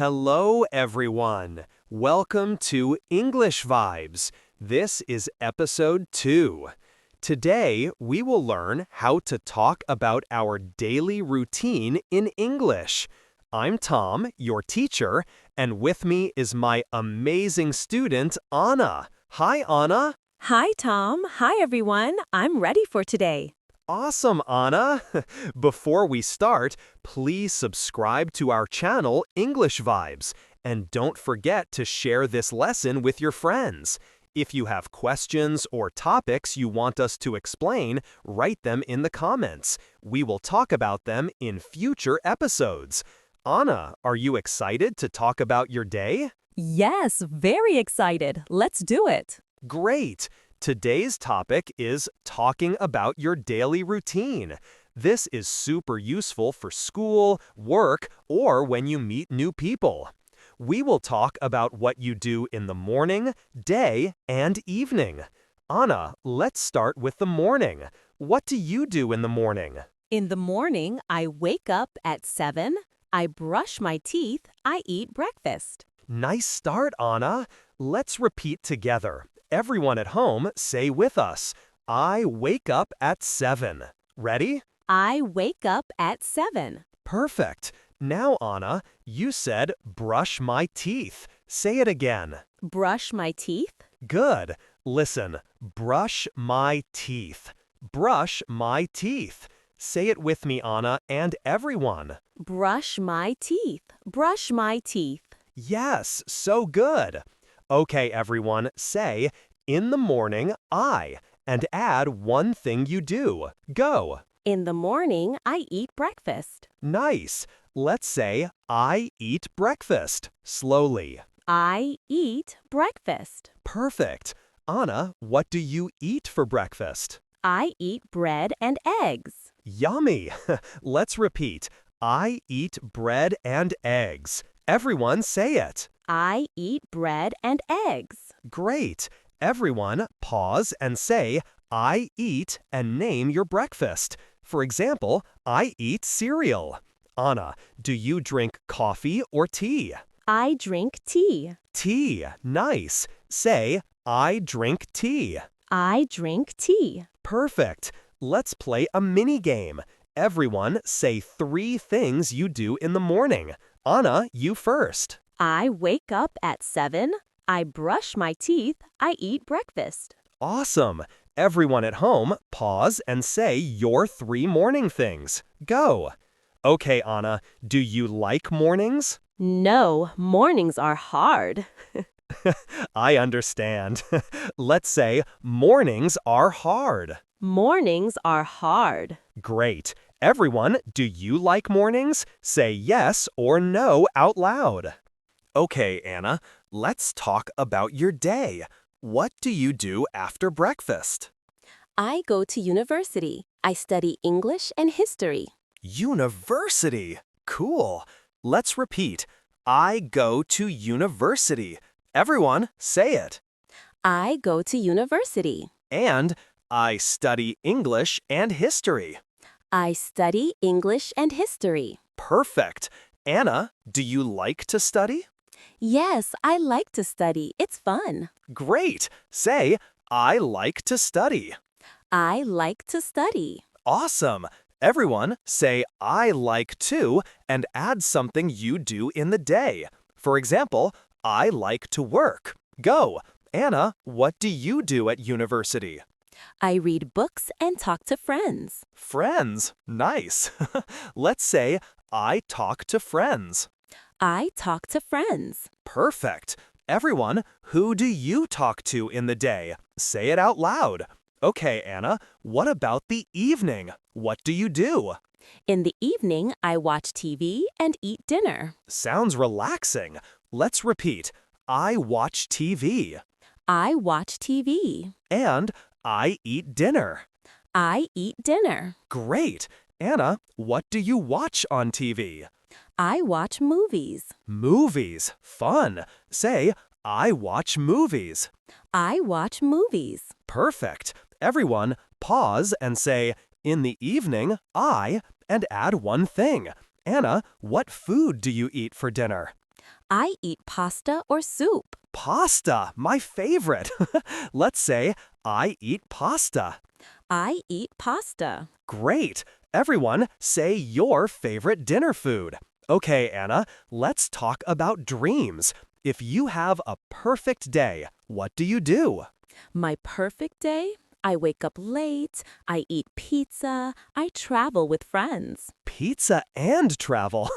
Hello, everyone. Welcome to English Vibes. This is episode 2. Today, we will learn how to talk about our daily routine in English. I'm Tom, your teacher, and with me is my amazing student, Anna. Hi, Anna. Hi, Tom. Hi, everyone. I'm ready for today. Awesome, Anna. Before we start, please subscribe to our channel, English Vibes, and don't forget to share this lesson with your friends. If you have questions or topics you want us to explain, write them in the comments. We will talk about them in future episodes. Anna, are you excited to talk about your day? Yes, very excited. Let's do it. Great! Today's topic is talking about your daily routine. This is super useful for school, work, or when you meet new people. We will talk about what you do in the morning, day, and evening. Anna, let's start with the morning. What do you do in the morning? In the morning, I wake up at 7. I brush my teeth. I eat breakfast. Nice start, Anna. Let's repeat together. Everyone at home, say with us. I wake up at 7. Ready? I wake up at 7. Perfect. Now, Anna, you said brush my teeth. Say it again. Brush my teeth. Good. Listen, brush my teeth. Brush my teeth. Say it with me, Anna, and everyone. Brush my teeth. Brush my teeth. Yes, so good. Okay, everyone, say, in the morning, and add one thing you do. Go. In the morning, I eat breakfast. Nice. Let's say, I eat breakfast. Slowly. I eat breakfast. Perfect. Anna, what do you eat for breakfast? I eat bread and eggs. Yummy. Let's repeat. I eat bread and eggs. Everyone say it. I eat bread and eggs. Great. Everyone pause and say, I eat, and name your breakfast. For example, I eat cereal. Anna, do you drink coffee or tea? I drink tea. Tea. Nice. Say, I drink tea. I drink tea. Perfect. Let's play a mini game. Everyone say 3 things you do in the morning. Anna, you first. I wake up at 7. I brush my teeth. I eat breakfast. Awesome. Everyone at home, pause and say your 3 morning things. Go. Okay, Anna, do you like mornings? No, mornings are hard. I understand. Let's say mornings are hard. Mornings are hard. Great. Everyone, do you like mornings? Say yes or no out loud. Okay, Anna, let's talk about your day. What do you do after breakfast? I go to university. I study English and history. University. Cool. Let's repeat. I go to university. Everyone, say it. I go to university. And I study English and history. I study English and history. Perfect. Anna, do you like to study? Yes, I like to study. It's fun. Great. Say, I like to study. I like to study. Awesome. Everyone, say, I like to, and add something you do in the day. For example, I like to work. Go. Anna, what do you do at university? I read books and talk to friends. Friends. Nice. Let's say, I talk to friends. I talk to friends. Perfect. Everyone, who do you talk to in the day? Say it out loud. Okay, Anna, what about the evening? What do you do? In the evening, I watch TV and eat dinner. Sounds relaxing. Let's repeat. I watch TV. I watch TV. And I eat dinner. I eat dinner. Great. Anna, what do you watch on TV? I watch movies. Movies. Fun. Say, I watch movies. I watch movies. Perfect. Everyone, pause and say, in the evening, and add one thing. Anna, what food do you eat for dinner? I eat pasta or soup. Pasta, my favorite. Let's say, I eat pasta. I eat pasta. Great. Everyone, say your favorite dinner food. Okay, Anna, let's talk about dreams. If you have a perfect day, what do you do? My perfect day? I wake up late, I eat pizza, I travel with friends. Pizza and travel.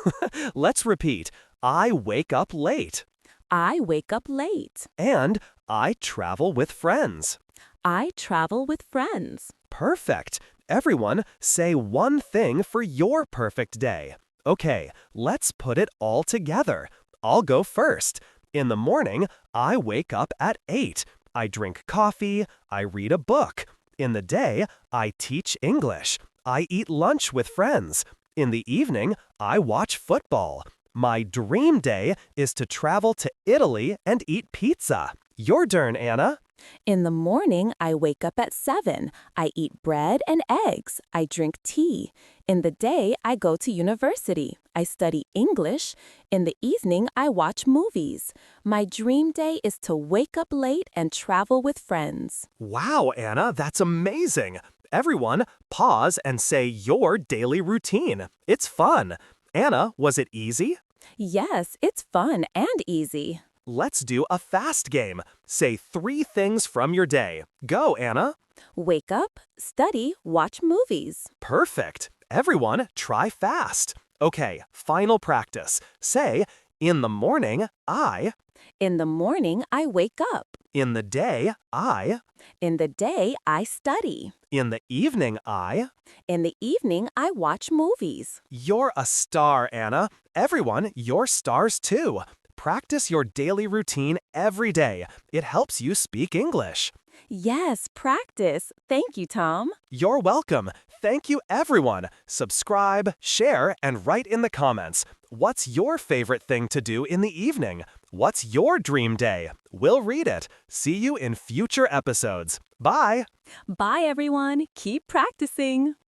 Let's repeat. I wake up late. I wake up late. And I travel with friends. I travel with friends. Perfect. Everyone, say one thing for your perfect day. Okay, let's put it all together. I'll go first. In the morning, I wake up at 8. I drink coffee. I read a book. In the day, I teach English. I eat lunch with friends. In the evening, I watch football. My dream day is to travel to Italy and eat pizza. Your turn, Anna. In the morning, I wake up at 7. I eat bread and eggs. I drink tea. In the day, I go to university. I study English. In the evening, I watch movies. My dream day is to wake up late and travel with friends. Wow, Anna, that's amazing. Everyone, pause and say your daily routine. It's fun. Anna, was it easy? Yes, it's fun and easy. Let's do a fast game. Say 3 things from your day. Go, Anna. Wake up, study, watch movies. Perfect. Everyone, try fast. Okay, final practice. Say, in the morning, I. In the morning, I wake up. In the day, I. In the day, I study. In the evening, I. In the evening, I watch movies. You're a star, Anna. Everyone, you're stars too. Practice your daily routine every day. It helps you speak English. Yes, practice. Thank you, Tom. You're welcome. Thank you, everyone. Subscribe, share, and write in the comments. What's your favorite thing to do in the evening? What's your dream day? We'll read it. See you in future episodes. Bye. Bye, everyone. Keep practicing.